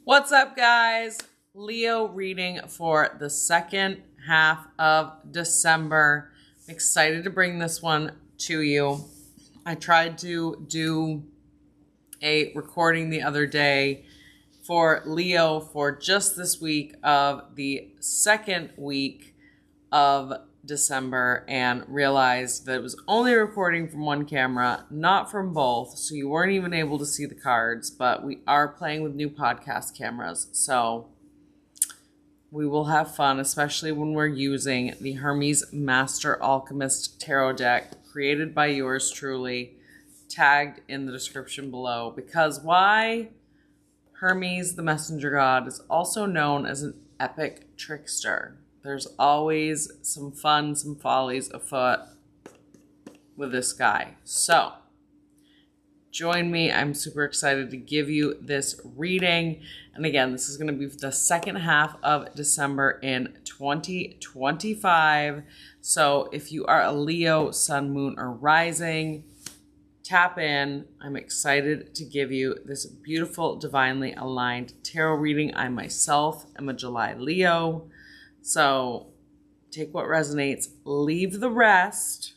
What's up, guys? Leo reading for the second half of December. I'm excited to bring this one to you. I tried to do a recording the other day for Leo for just this week of the second week of December and realized that it was only recording from one camera, not from both, so you weren't even able to see the cards, but we are playing with new podcast cameras, so we will have fun, especially when we're using the Hermes Master Alchemist Tarot deck created by yours truly, tagged in the description below. Because why? Hermes, the messenger god, is also known as an epic trickster. There's always some fun, some follies afoot with this guy. So, join me. I'm super excited to give you this reading. And again, this is going to be the second half of December in 2025. So, if you are a Leo, Sun, Moon, or Rising, tap in. I'm excited to give you this beautiful, divinely aligned tarot reading. I myself am a July Leo. So take what resonates, leave the rest.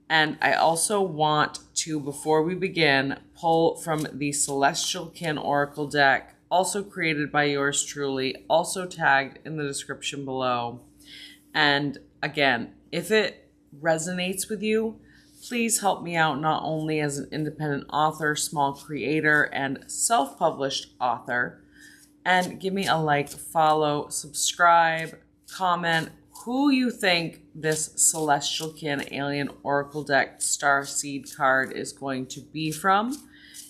And I also want to, before we begin, pull from the Celestial Kin Oracle deck, also created by yours truly, also tagged in the description below. And again, if it resonates with you, please help me out not only as an independent author, small creator, and self-published author, and give me a like, follow, subscribe, comment who you think this Celestial Kin Alien Oracle deck Star Seed card is going to be from.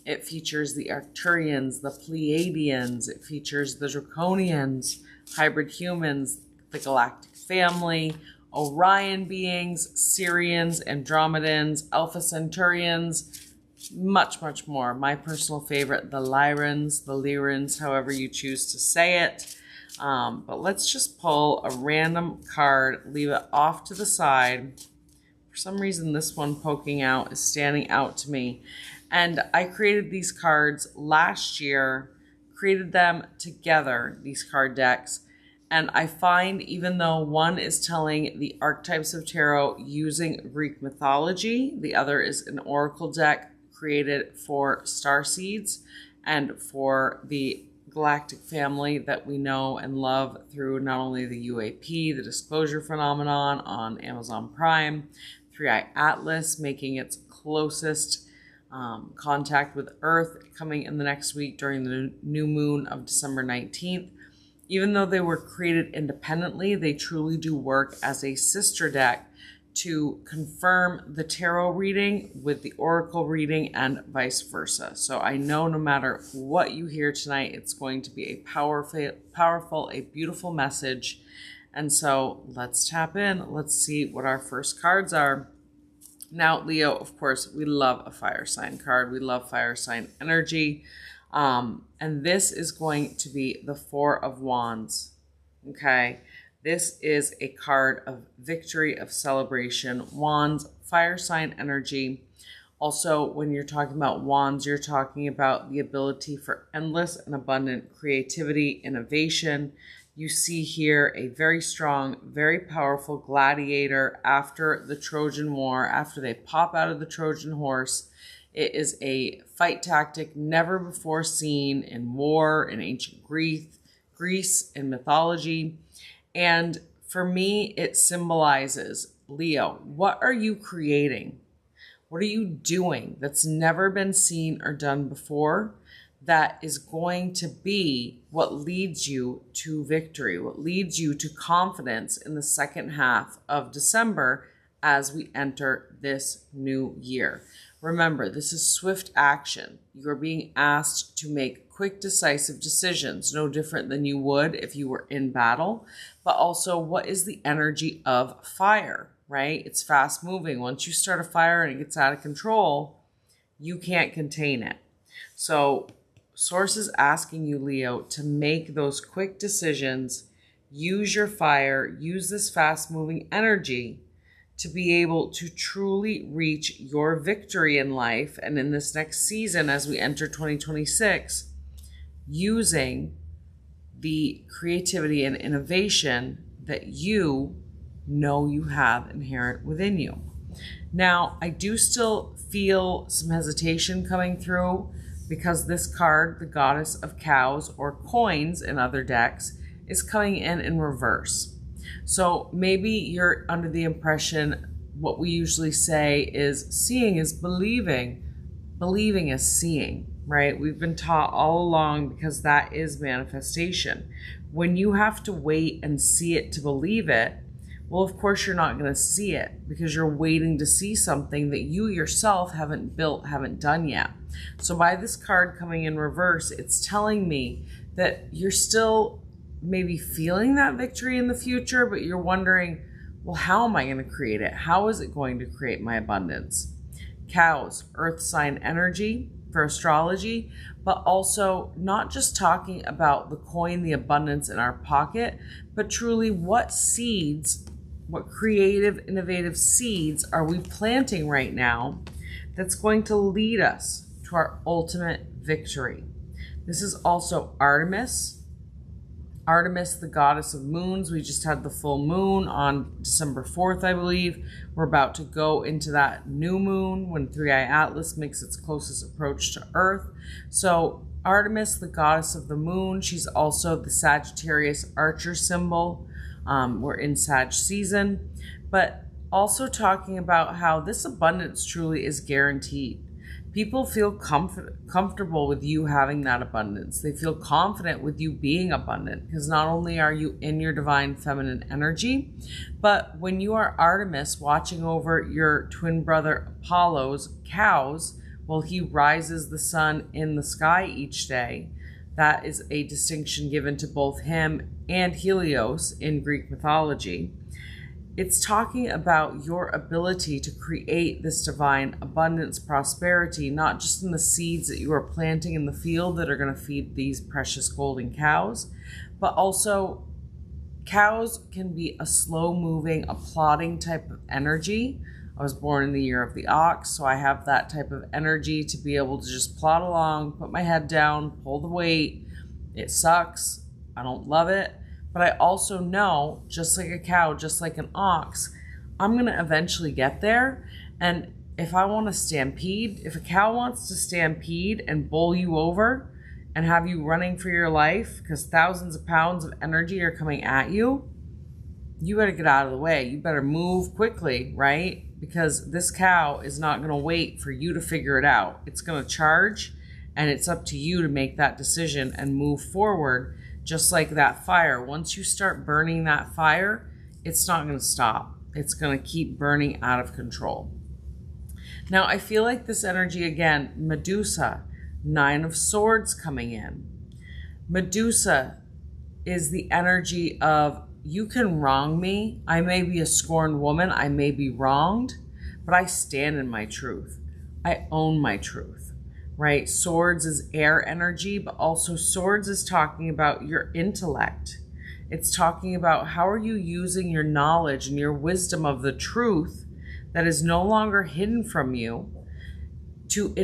It features the Arcturians, the Pleiadians, it features the Draconians, hybrid humans, the Galactic Family, Orion beings, Sirians, Andromedans, Alpha Centaurians, much, much more. My personal favorite, the Lyrans, however you choose to say it. But let's just pull a random card, leave it off to the side. For some reason, this one poking out is standing out to me. And I created these cards last year, created them together, these card decks. And I find even though one is telling the archetypes of tarot using Greek mythology, the other is an oracle deck created for star seeds and for the galactic family that we know and love through not only the UAP, the disclosure phenomenon on Amazon Prime, Three-Eye Atlas making its closest contact with Earth coming in the next week during the new moon of December 19th. Even though they were created independently, they truly do work as a sister deck to confirm the tarot reading with the oracle reading and vice versa. So I know no matter what you hear tonight, it's going to be a powerful, a beautiful message. And so let's tap in. Let's see what our first cards are. Now, Leo, of course, we love a fire sign card. We love fire sign energy. And this is going to be the Four of Wands. Okay. This is a card of victory, of celebration. Wands, fire sign energy. Also, when you're talking about wands, you're talking about the ability for endless and abundant creativity, innovation. You see here a very strong, very powerful gladiator after the Trojan War, after they pop out of the Trojan horse. It is a fight tactic never before seen in war, in ancient Greece, in mythology. And for me, it symbolizes, Leo, what are you creating? What are you doing that's never been seen or done before that is going to be what leads you to victory, what leads you to confidence in the second half of December as we enter this new year? Remember, this is swift action. You're being asked to make quick, decisive decisions, no different than you would if you were in battle. But also, what is the energy of fire, right? It's fast moving. Once you start a fire and it gets out of control, you can't contain it. So, Source is asking you, Leo, to make those quick decisions, use your fire, use this fast moving energy to be able to truly reach your victory in life. And in this next season, as we enter 2026, using the creativity and innovation that you know you have inherent within you. Now, I do still feel some hesitation coming through because this card, the Goddess of Cows or Coins in other decks, is coming in reverse. So maybe you're under the impression what we usually say is seeing is believing, believing is seeing, right? We've been taught all along because that is manifestation. When you have to wait and see it to believe it, well, of course you're not going to see it because you're waiting to see something that you yourself haven't built, haven't done yet. So by this card coming in reverse, it's telling me that you're still maybe feeling that victory in the future, but you're wondering, well, how am I going to create it? How is it going to create my abundance? Cows, earth sign energy for astrology, but also not just talking about the coin, the abundance in our pocket, but truly what seeds, what creative, innovative seeds are we planting right now that's going to lead us to our ultimate victory. This is also Artemis. Artemis, the goddess of moons. We just had the full moon on December 4th, I believe. We're about to go into that new moon when 3i Atlas makes its closest approach to Earth. So Artemis, the goddess of the moon, she's also the Sagittarius archer symbol. We're in Sag season, but also talking about how this abundance truly is guaranteed. People feel comfortable with you having that abundance. They feel confident with you being abundant because not only are you in your divine feminine energy, but when you are Artemis watching over your twin brother Apollo's cows while he rises the sun in the sky each day, that is a distinction given to both him and Helios in Greek mythology. It's talking about your ability to create this divine abundance, prosperity, not just in the seeds that you are planting in the field that are going to feed these precious golden cows, but also cows can be a slow-moving, a plodding type of energy. I was born in the year of the ox, so I have that type of energy to be able to just plod along, put my head down, pull the weight. It sucks. I don't love it. But I also know, just like a cow, just like an ox, I'm going to eventually get there. And if I want to stampede, if a cow wants to stampede and bowl you over and have you running for your life because thousands of pounds of energy are coming at you, you better get out of the way. You better move quickly, right? Because this cow is not going to wait for you to figure it out. It's going to charge, and it's up to you to make that decision and move forward. Just like that fire, once you start burning that fire, it's not going to stop. It's going to keep burning out of control. Now, I feel like this energy, again, Medusa, 9 of Swords coming in. Medusa is the energy of, you can wrong me. I may be a scorned woman. I may be wronged, but I stand in my truth. I own my truth. Right? Swords is air energy, but also Swords is talking about your intellect. It's talking about how are you using your knowledge and your wisdom of the truth that is no longer hidden from you to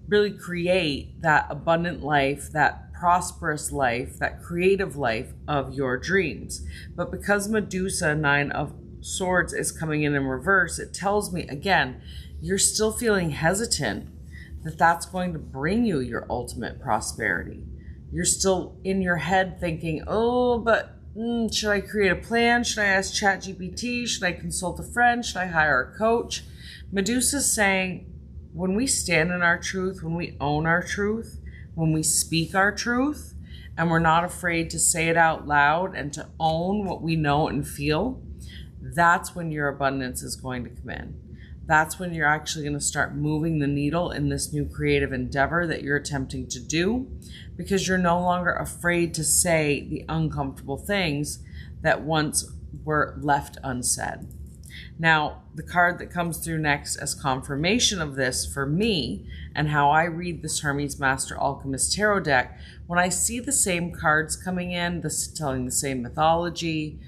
really create that abundant life, that prosperous life, that creative life of your dreams. But because Medusa, 9 of Swords, is coming in reverse, it tells me, again, you're still feeling hesitant that that's going to bring you your ultimate prosperity. You're still in your head thinking, oh, but should I create a plan? Should I ask ChatGPT? Should I consult a friend? Should I hire a coach? Medusa's saying, when we stand in our truth, when we own our truth, when we speak our truth, and we're not afraid to say it out loud and to own what we know and feel, that's when your abundance is going to come in. That's when you're actually going to start moving the needle in this new creative endeavor that you're attempting to do, because you're no longer afraid to say the uncomfortable things that once were left unsaid. Now, the card that comes through next as confirmation of this for me and how I read this Hermes Master Alchemist Tarot deck, when I see the same cards coming in, telling the same mythology,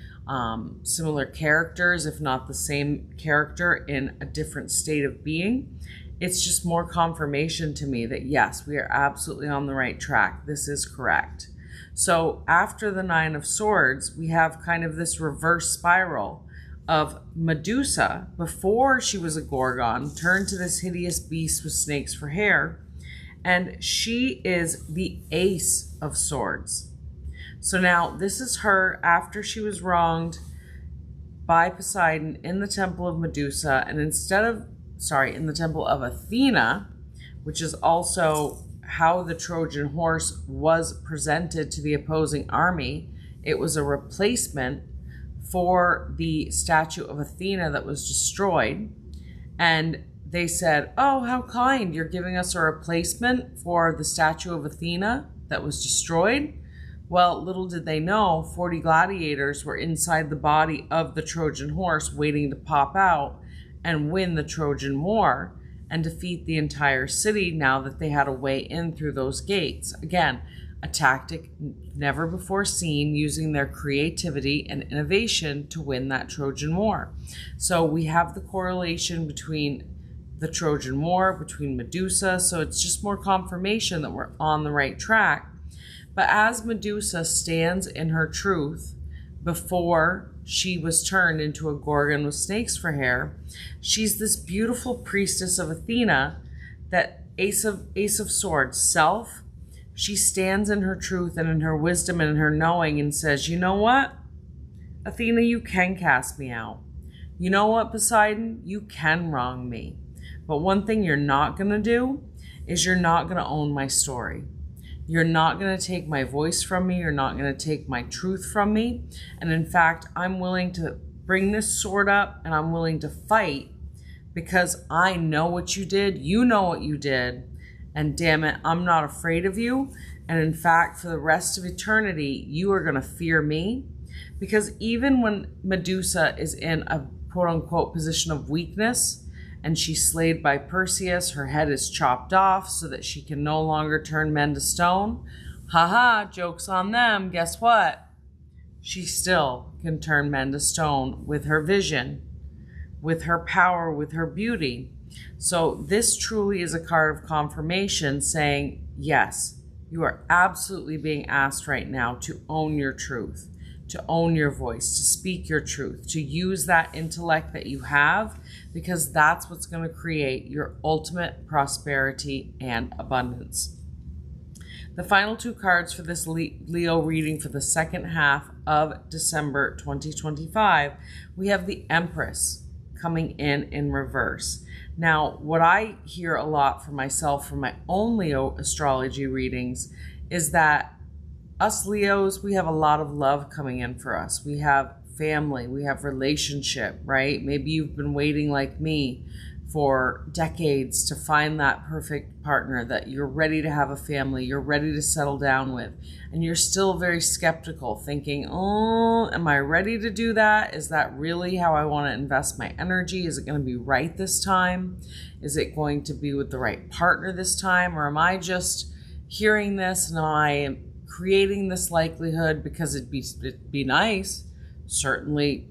similar characters, if not the same character in a different state of being, it's just more confirmation to me that yes, we are absolutely on the right track. This is correct. So after the Nine of Swords, we have kind of this reverse spiral of Medusa, before she was a Gorgon, turned to this hideous beast with snakes for hair. And she is the Ace of Swords. So now this is her after she was wronged by Poseidon in the temple of Medusa, and in the temple of Athena, which is also how the Trojan horse was presented to the opposing army. It was a replacement for the statue of Athena that was destroyed. And they said, oh, how kind, you're giving us a replacement for the statue of Athena that was destroyed. Well, little did they know, 40 gladiators were inside the body of the Trojan horse waiting to pop out and win the Trojan War and defeat the entire city now that they had a way in through those gates. Again, a tactic never before seen, using their creativity and innovation to win that Trojan War. So we have the correlation between the Trojan War, between Medusa, so it's just more confirmation that we're on the right track. But as Medusa stands in her truth before she was turned into a Gorgon with snakes for hair, she's this beautiful priestess of Athena, that Ace of Swords self. She stands in her truth and in her wisdom and in her knowing and says, you know what, Athena, you can cast me out. You know what, Poseidon, you can wrong me. But one thing you're not going to do is you're not going to own my story. You're not going to take my voice from me. You're not going to take my truth from me. And in fact, I'm willing to bring this sword up and I'm willing to fight because I know what you did. You know what you did. And damn it, I'm not afraid of you. And in fact, for the rest of eternity, you are going to fear me. Because even when Medusa is in a quote unquote position of weakness, and she's slayed by Perseus, her head is chopped off so that she can no longer turn men to stone. Haha, joke's on them. Guess what? She still can turn men to stone with her vision, with her power, with her beauty. So this truly is a card of confirmation saying, yes, you are absolutely being asked right now to own your truth, to own your voice, to speak your truth, to use that intellect that you have, because that's what's going to create your ultimate prosperity and abundance. The final two cards for this Leo reading for the second half of December 2025, we have the Empress coming in reverse. Now, what I hear a lot for myself from my own Leo astrology readings is that us Leos, we have a lot of love coming in for us. We have family, we have relationship, right? Maybe you've been waiting like me for decades to find that perfect partner that you're ready to have a family, you're ready to settle down with, and you're still very skeptical, thinking, oh, am I ready to do that? Is that really how I want to invest my energy? Is it going to be right this time? Is it going to be with the right partner this time? Or am I just hearing this and I am creating this likelihood because it'd be nice? Certainly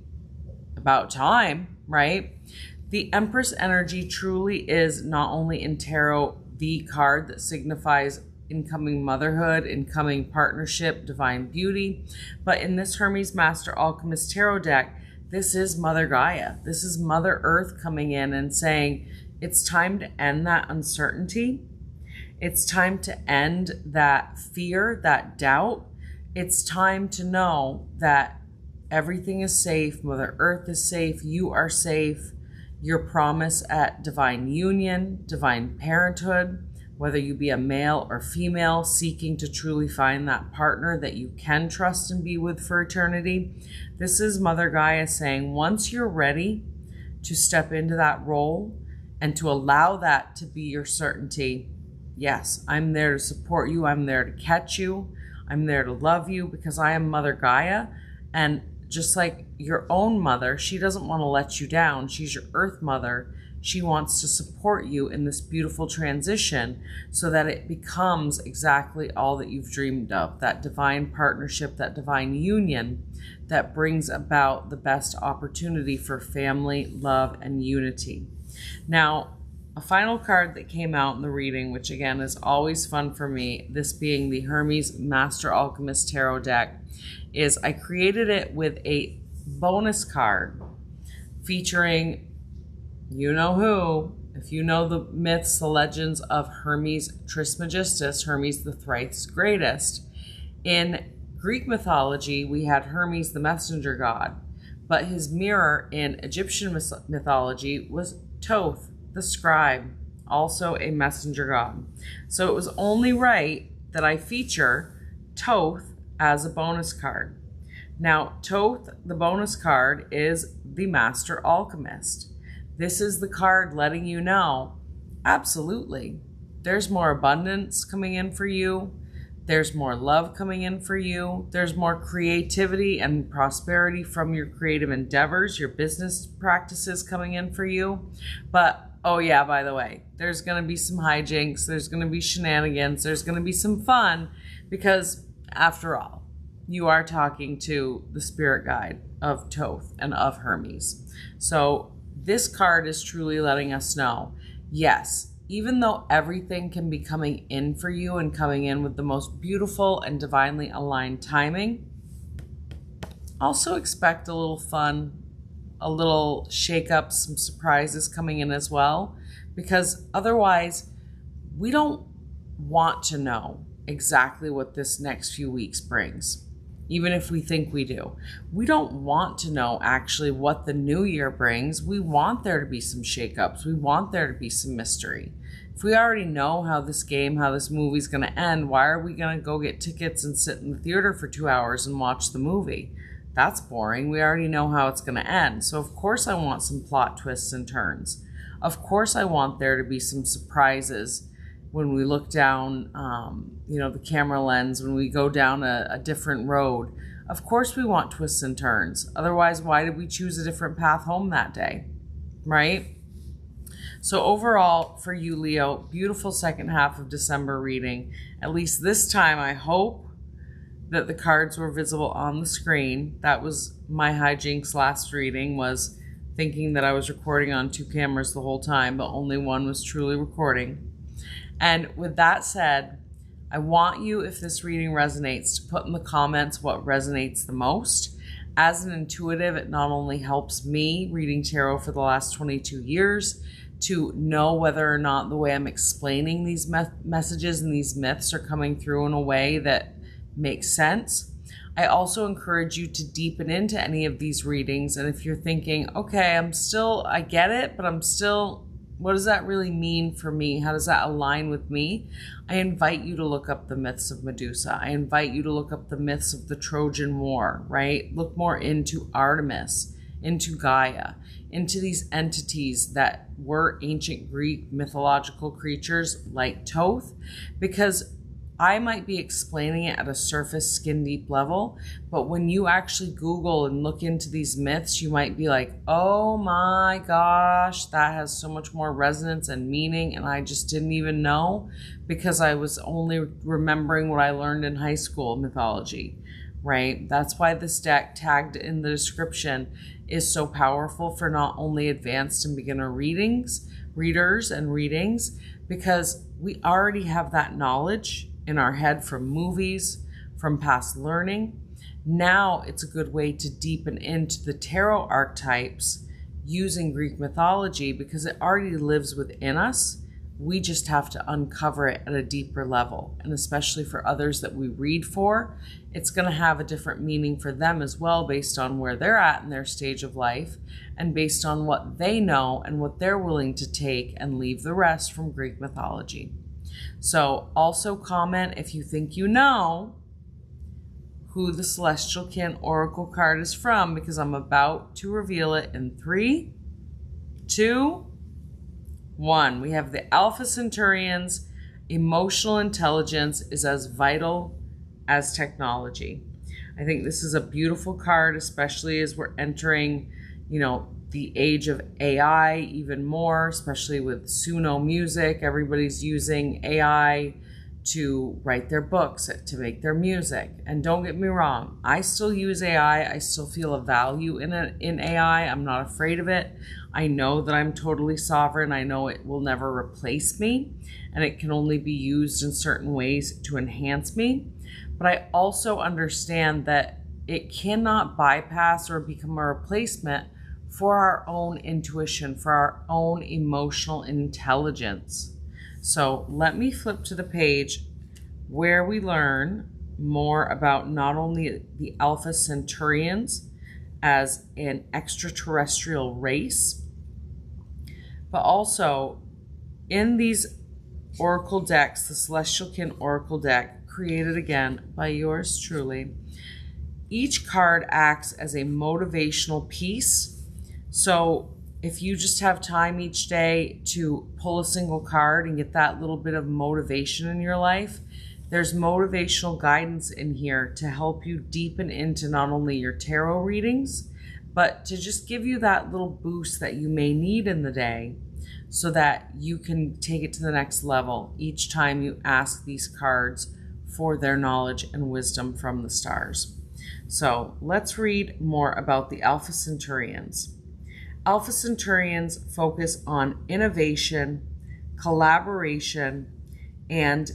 about time, right? The Empress energy truly is not only in tarot the card that signifies incoming motherhood, incoming partnership, divine beauty, but in this Hermes Master Alchemist Tarot deck, this is Mother Gaia. This is Mother Earth coming in and saying, it's time to end that uncertainty. It's time to end that fear, that doubt. It's time to know that everything is safe. Mother Earth is safe. You are safe. Your promise at divine union, divine parenthood, whether you be a male or female seeking to truly find that partner that you can trust and be with for eternity. This is Mother Gaia saying, once you're ready to step into that role and to allow that to be your certainty, yes, I'm there to support you. I'm there to catch you. I'm there to love you because I am Mother Gaia. And just like your own mother, she doesn't want to let you down. She's your earth mother. She wants to support you in this beautiful transition so that it becomes exactly all that you've dreamed of, that divine partnership, that divine union that brings about the best opportunity for family, love, and unity. Now, a final card that came out in the reading, which again is always fun for me, this being the Hermes Master Alchemist Tarot deck, is I created it with a bonus card featuring you know who. If you know the myths, the legends of Hermes Trismegistus, Hermes the thrice greatest. In Greek mythology, we had Hermes the messenger god, but his mirror in Egyptian mythology was Thoth the scribe, also a messenger god. So it was only right that I feature Thoth as a bonus card. Now, Thoth, the bonus card, is the Master Alchemist. This is the card letting you know, absolutely, there's more abundance coming in for you. There's more love coming in for you. There's more creativity and prosperity from your creative endeavors, your business practices coming in for you. But, oh yeah, by the way, there's going to be some hijinks. There's going to be shenanigans. There's going to be some fun because, after all, you are talking to the spirit guide of Thoth and of Hermes. So this card is truly letting us know, yes, even though everything can be coming in for you and coming in with the most beautiful and divinely aligned timing, also expect a little fun, a little shake-up, some surprises coming in as well, because otherwise we don't want to know exactly what this next few weeks brings. Even if we think we do. We don't want to know actually what the new year brings. We want there to be some shakeups. We want there to be some mystery. If we already know how this game, how this movie's going to end, why are we going to go get tickets and sit in the theater for 2 hours and watch the movie? That's boring. We already know how it's going to end. So of course I want some plot twists and turns. Of course I want there to be some surprises when we look down, the camera lens, when we go down a different road. Of course we want twists and turns. Otherwise, why did we choose a different path home that day, right? So overall, for you, Leo, beautiful second half of December reading. At least this time, I hope that the cards were visible on the screen. That was my hijinks last reading, was thinking that I was recording on 2 cameras the whole time, but only one was truly recording. And with that said, I want you, if this reading resonates, to put in the comments what resonates the most. As an intuitive, it not only helps me reading tarot for the last 22 years to know whether or not the way I'm explaining these messages and these myths are coming through in a way that makes sense. I also encourage you to deepen into any of these readings. And if you're thinking, okay, I get it, but I'm still, what does that really mean for me? How does that align with me? I invite you to look up the myths of Medusa. I invite you to look up the myths of the Trojan War, right? Look more into Artemis, into Gaia, into these entities that were ancient Greek mythological creatures like Thoth, because I might be explaining it at a surface skin deep level, but when you actually Google and look into these myths, you might be like, oh my gosh, that has so much more resonance and meaning, and I just didn't even know because I was only remembering what I learned in high school mythology, right? That's why this deck tagged in the description is so powerful for not only advanced and beginner readers and readings, because we already have that knowledge in our head from movies, from past learning. Now it's a good way to deepen into the tarot archetypes using Greek mythology because it already lives within us. We just have to uncover it at a deeper level. And especially for others that we read for, it's going to have a different meaning for them as well based on where they're at in their stage of life and based on what they know and what they're willing to take and leave the rest from Greek mythology. So also comment if you think you know who the Celestial Can Oracle card is from, because I'm about to reveal it in 3, 2, 1. We have the Alpha Centaurians. Emotional intelligence is as vital as technology. I think this is a beautiful card, especially as we're entering, the age of AI even more, especially with Suno music. Everybody's using AI to write their books, to make their music. And don't get me wrong, I still use AI. I still feel a value in AI. I'm not afraid of it. I know that I'm totally sovereign. I know it will never replace me, and it can only be used in certain ways to enhance me. But I also understand that it cannot bypass or become a replacement for our own intuition, for our own emotional intelligence. So let me flip to the page where we learn more about not only the Alpha Centaurians as an extraterrestrial race, but also in these oracle decks, the Celestial Kin Oracle deck, created again by yours truly, each card acts as a motivational piece. So if you just have time each day to pull a single card and get that little bit of motivation in your life, there's motivational guidance in here to help you deepen into not only your tarot readings, but to just give you that little boost that you may need in the day so that you can take it to the next level each time you ask these cards for their knowledge and wisdom from the stars. So let's read more about the Alpha Centaurians. Alpha Centaurians focus on innovation, collaboration, and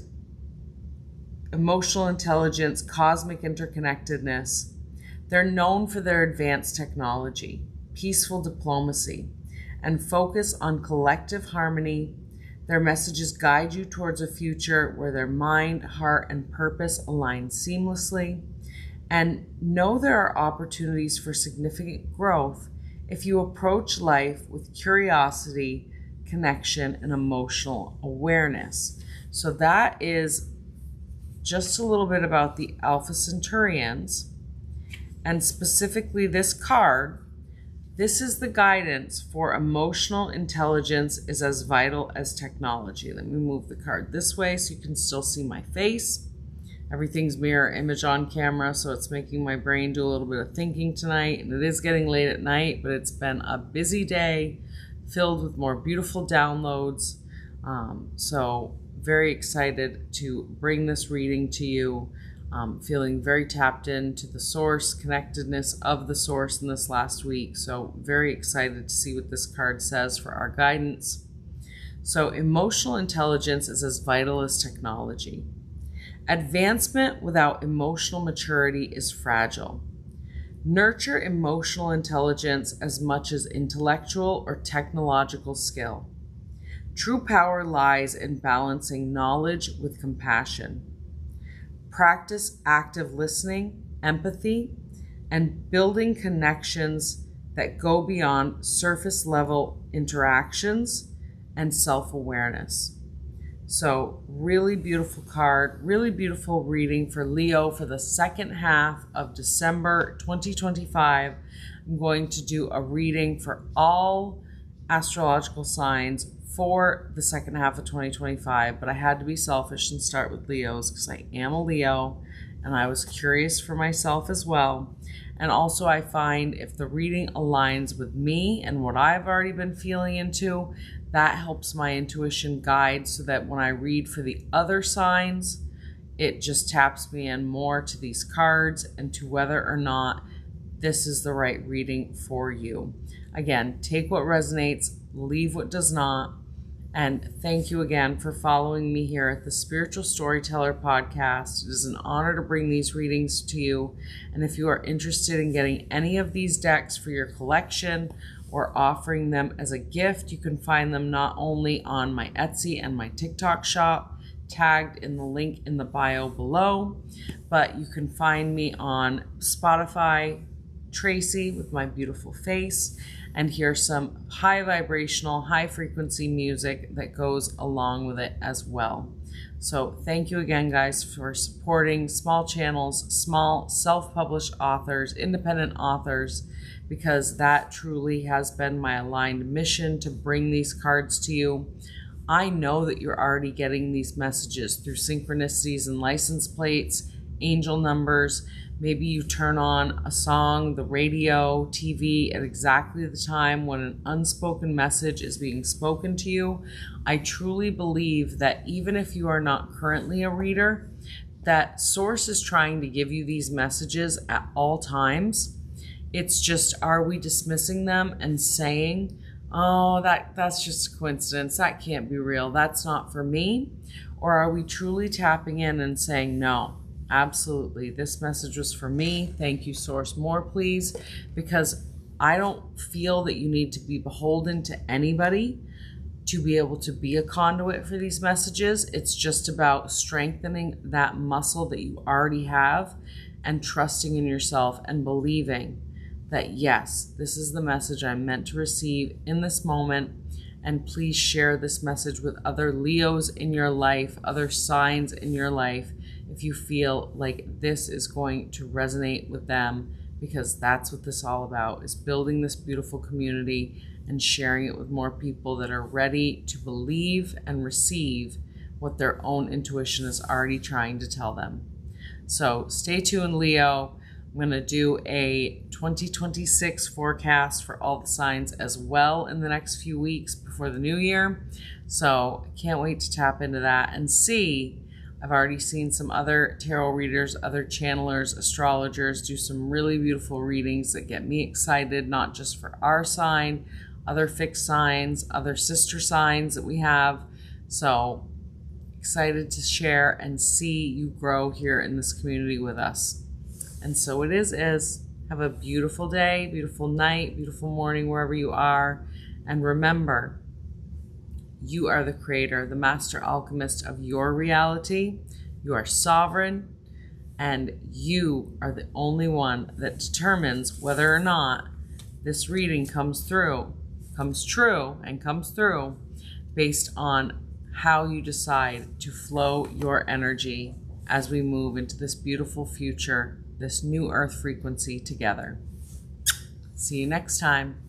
emotional intelligence, cosmic interconnectedness. They're known for their advanced technology, peaceful diplomacy, and focus on collective harmony. Their messages guide you towards a future where their mind, heart, and purpose align seamlessly. And know there are opportunities for significant growth if you approach life with curiosity, connection, and emotional awareness. So that is just a little bit about the Alpha Centaurians, and specifically this card. This is the guidance for emotional intelligence is as vital as technology. Let me move the card this way so you can still see my face. Everything's mirror image on camera, so it's making my brain do a little bit of thinking tonight. And it is getting late at night, but it's been a busy day filled with more beautiful downloads. So very excited to bring this reading to you. Feeling very tapped into the source, connectedness of the source in this last week. So very excited to see what this card says for our guidance. So emotional intelligence is as vital as technology. Advancement without emotional maturity is fragile. Nurture emotional intelligence as much as intellectual or technological skill. True power lies in balancing knowledge with compassion. Practice active listening, empathy, and building connections that go beyond surface level interactions and self-awareness. So really beautiful card, really beautiful reading for Leo for the second half of December 2025. I'm going to do a reading for all astrological signs for the second half of 2025, but I had to be selfish and start with Leos because I am a Leo and I was curious for myself as well. And also I find if the reading aligns with me and what I've already been feeling into, that helps my intuition guide so that when I read for the other signs, it just taps me in more to these cards and to whether or not this is the right reading for you. Again, take what resonates, leave what does not. And thank you again for following me here at the Spiritual Storyteller Podcast. It is an honor to bring these readings to you. And if you are interested in getting any of these decks for your collection or offering them as a gift, you can find them not only on my Etsy and my TikTok shop, tagged in the link in the bio below, but you can find me on Spotify, Tracy with my beautiful face, and hear some high vibrational, high frequency music that goes along with it as well. So thank you again, guys, for supporting small channels, small self-published authors, independent authors, because that truly has been my aligned mission to bring these cards to you. I know that you're already getting these messages through synchronicities and license plates, angel numbers, Maybe you turn on a song, the radio, TV at exactly the time when an unspoken message is being spoken to you. I truly believe that even if you are not currently a reader, that Source is trying to give you these messages at all times. It's just, are we dismissing them and saying, oh, that's just a coincidence, that can't be real, that's not for me? Or are we truly tapping in and saying, no, absolutely, this message was for me. Thank you, Source. More, please. Because I don't feel that you need to be beholden to anybody to be able to be a conduit for these messages. It's just about strengthening that muscle that you already have and trusting in yourself and believing that, yes, this is the message I'm meant to receive in this moment. And please share this message with other Leos in your life, other signs in your life, if you feel like this is going to resonate with them, because that's what this is all about, is building this beautiful community and sharing it with more people that are ready to believe and receive what their own intuition is already trying to tell them. So stay tuned, Leo. I'm going to do a 2026 forecast for all the signs as well in the next few weeks before the new year. So I can't wait to tap into that and see. I've already seen some other tarot readers, other channelers, astrologers do some really beautiful readings that get me excited, not just for our sign, other fixed signs, other sister signs that we have. So excited to share and see you grow here in this community with us. And so it is. Have a beautiful day, beautiful night, beautiful morning, wherever you are. And remember, you are the creator, the master alchemist of your reality. You are sovereign, and you are the only one that determines whether or not this reading comes true, based on how you decide to flow your energy as we move into this beautiful future, this new earth frequency together. See you next time.